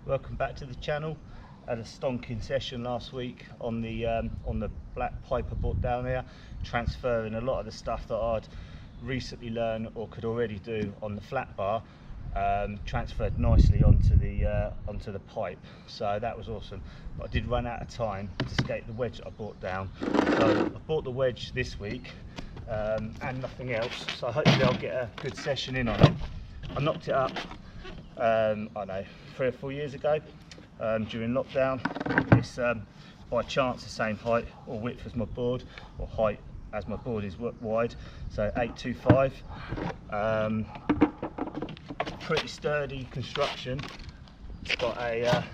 welcome back to the channel. Had a stonking session last week on the black pipe I bought down here, transferring a lot of the stuff that I'd recently learned or could already do on the flat bar, transferred nicely onto the pipe. So that was awesome. But I did run out of time to skate the wedge that I bought down. So I bought the wedge this week and nothing else. So hopefully I'll get a good session in on it. I knocked it up, I don't know, 3 or 4 years ago during lockdown. It's by chance the same height or width as my board, or height as my board is wide, so 825. Pretty sturdy construction. It's got a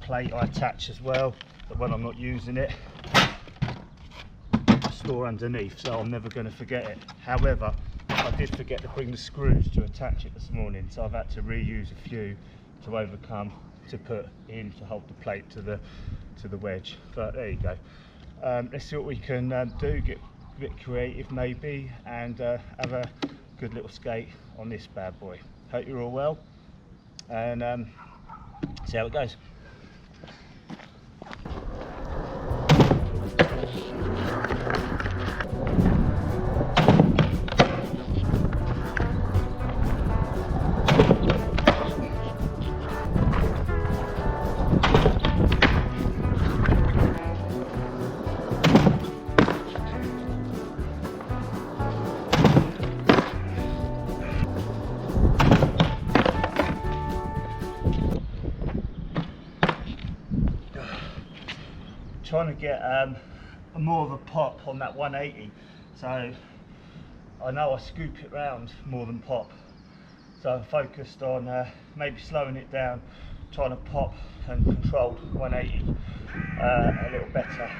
plate I attach as well, but when I'm not using it, I store underneath, so I'm never going to forget it. However, I did forget to bring the screws to attach it this morning, so I've had to reuse a few to overcome to put in to hold the plate to the wedge. But there you go. Let's see what we can do, get a bit creative maybe, and have a good little skate on this bad boy. Hope you're all well, and see how it goes. Trying to get more of a pop on that 180, so I know I scoop it round more than pop, so I'm focused on maybe slowing it down, trying to pop and control 180 a little better.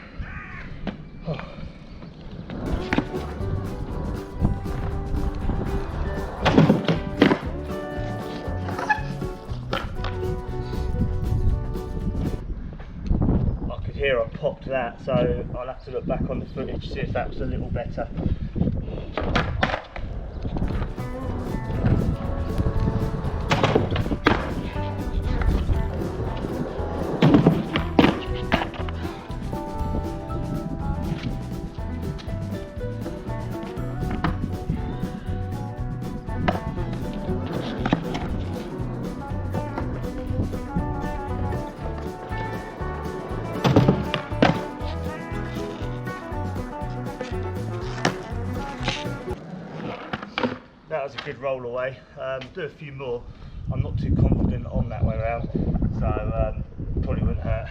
Here I popped that, so I'll have to look back on the footage, see if that was a little better. That was a good roll away. Do a few more. I'm not too confident on that way around, so probably wouldn't hurt.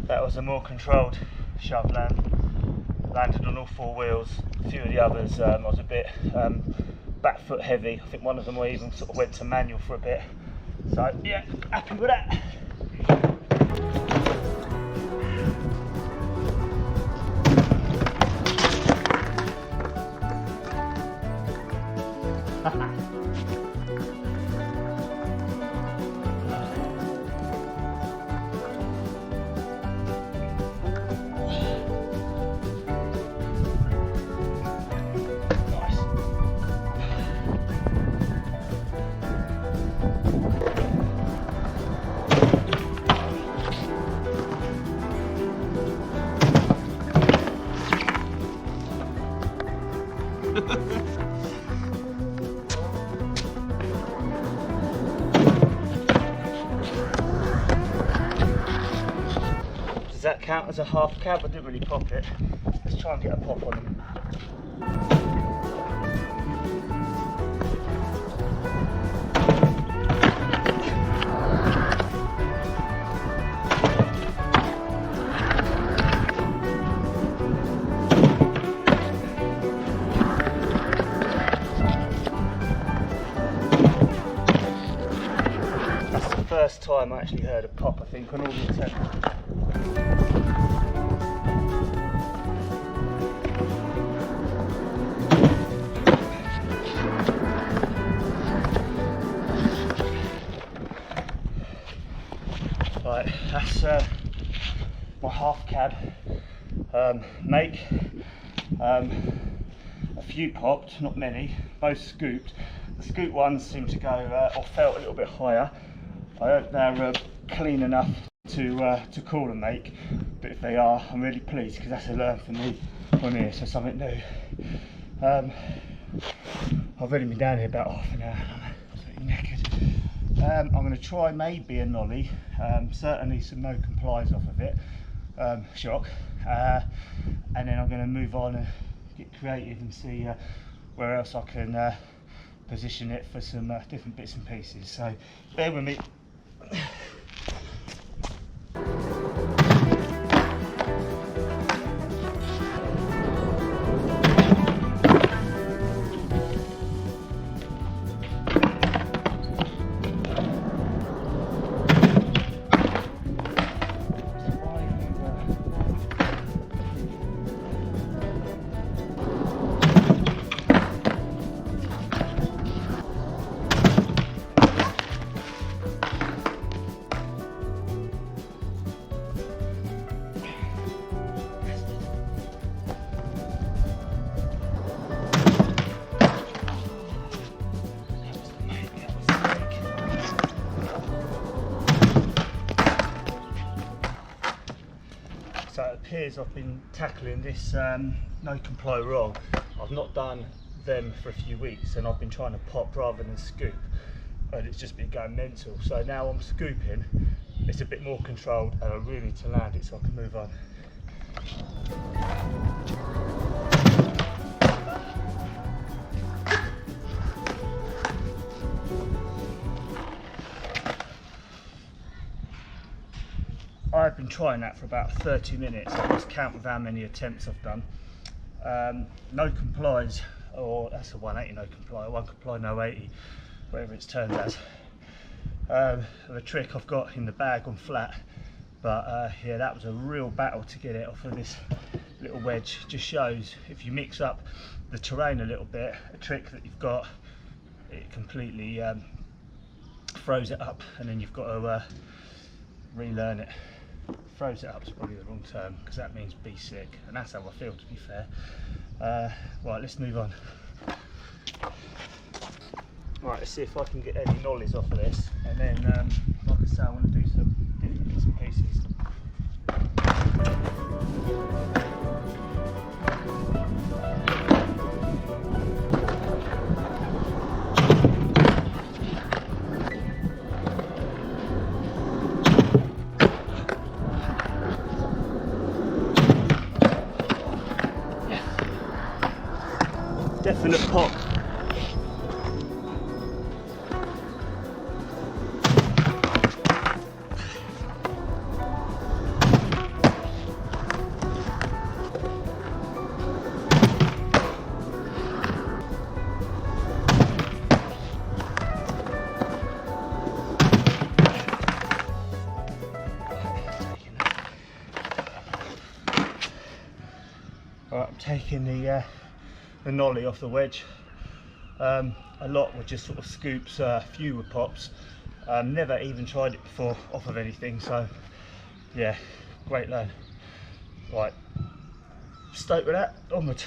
That was a more controlled shove land. Landed on all 4 wheels. A few of the others I was a bit back foot heavy. I think one of them I even sort of went to manual for a bit. So yeah, happy with that. Does that count as a half cab? I didn't really pop it. Let's try and get a pop on them. first time I actually heard a pop, I think, on all the attempts. Right, that's my half cab make. A few popped, not many, both scooped. The scoop ones seem to go or felt a little bit higher. I hope they're clean enough to call a make, but if they are, I'm really pleased because that's a learn for me on here, so something new. I've only been down here about half an hour and I'm absolutely knackered. I'm going to try maybe a nollie, certainly some no complies off of it, shock, and then I'm going to move on and get creative and see where else I can position it for some different bits and pieces, so bear with me. So it appears I've been tackling this no comply wrong. I've not done them for a few weeks and I've been trying to pop rather than scoop, and it's just been going mental. So now I'm scooping, it's a bit more controlled and I really need to land it so I can move on. I've been trying that for about 30 minutes. I lost count of how many attempts I've done. No complies, or that's a 180 no comply, 1 comply no 80, whatever it's termed as. The trick I've got in the bag on flat, but yeah, that was a real battle to get it off of this little wedge. Just shows if you mix up the terrain a little bit, a trick that you've got, it completely throws it up, and then you've got to relearn it. Throws it up is probably the wrong term because that means be sick, and that's how I feel, to be fair. Right, let's move on. Right, let's see if I can get any nollies off of this, and then like I say, I want to do some different bits and pieces. Definite pop. Right, I'm taking the nollie off the wedge. A lot were just sort of scoops, few were pops. Never even tried it before off of anything, so yeah, great learn. Right, stoked with that, onward.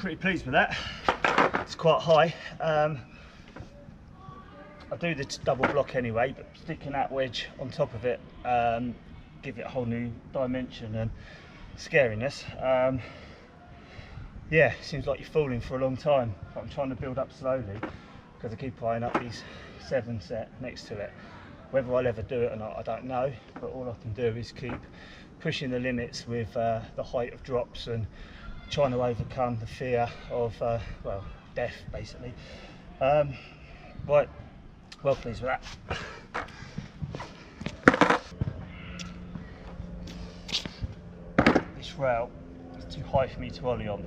pretty pleased with that. It's quite high. I do the double block anyway, but sticking that wedge on top of it give it a whole new dimension and scariness. Yeah, seems like you're falling for a long time, but I'm trying to build up slowly because I keep eyeing up these 7 set next to it. Whether I'll ever do it or not, I don't know, but all I can do is keep pushing the limits with the height of drops and trying to overcome the fear of, well, death basically. Right, well pleased with that. This rail is too high for me to ollie on.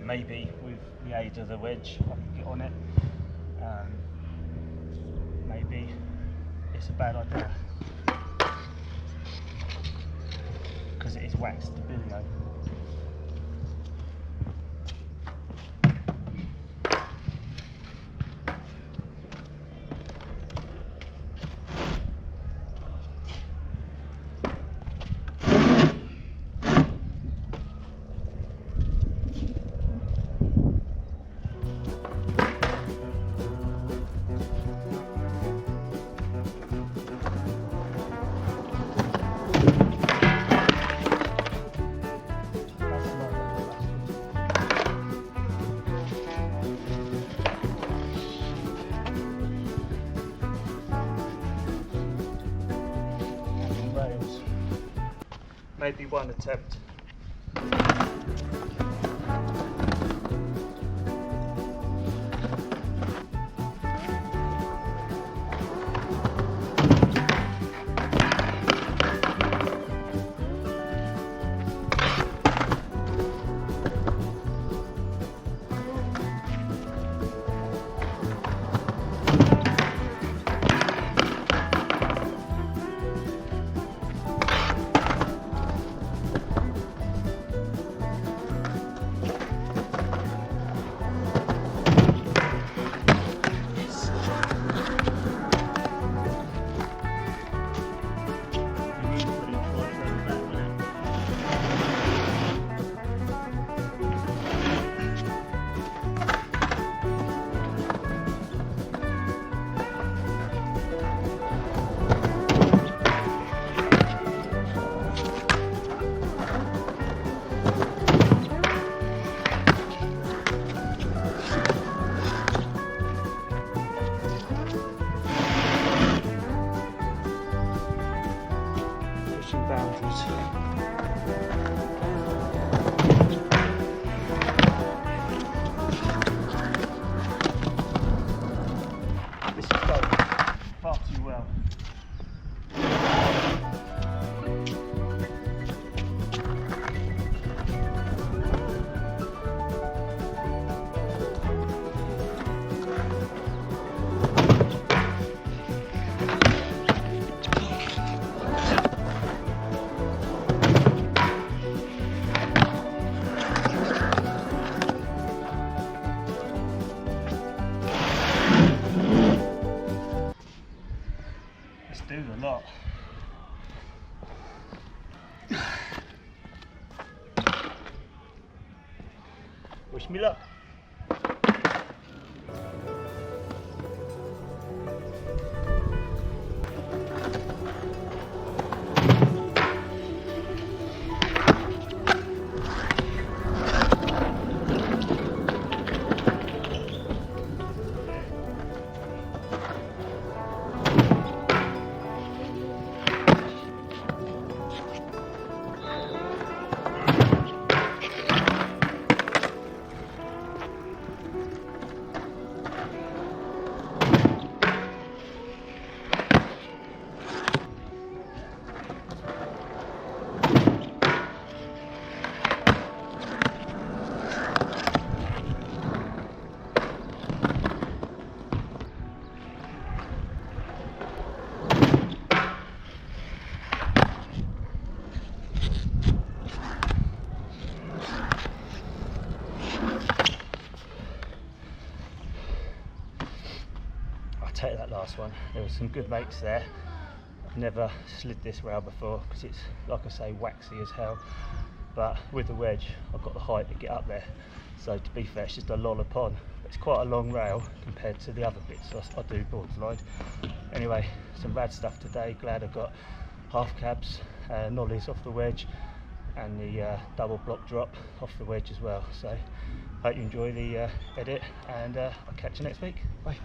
Maybe with the aid of the wedge I can get on it. Maybe it's a bad idea because it is waxed to bilio. Maybe one attempt. Do the lot. Wish me luck. Take that last one. There were some good makes there. I've never slid this rail before because it's, like I say, waxy as hell. but with the wedge I've got the height to get up there, so to be fair it's just a lollop on. It's quite a long rail compared to the other bits I do board slide. Anyway, some rad stuff today. Glad I got half cabs, nollies off the wedge, and the double block drop off the wedge as well. So hope you enjoy the edit, and I'll catch you next week. Bye.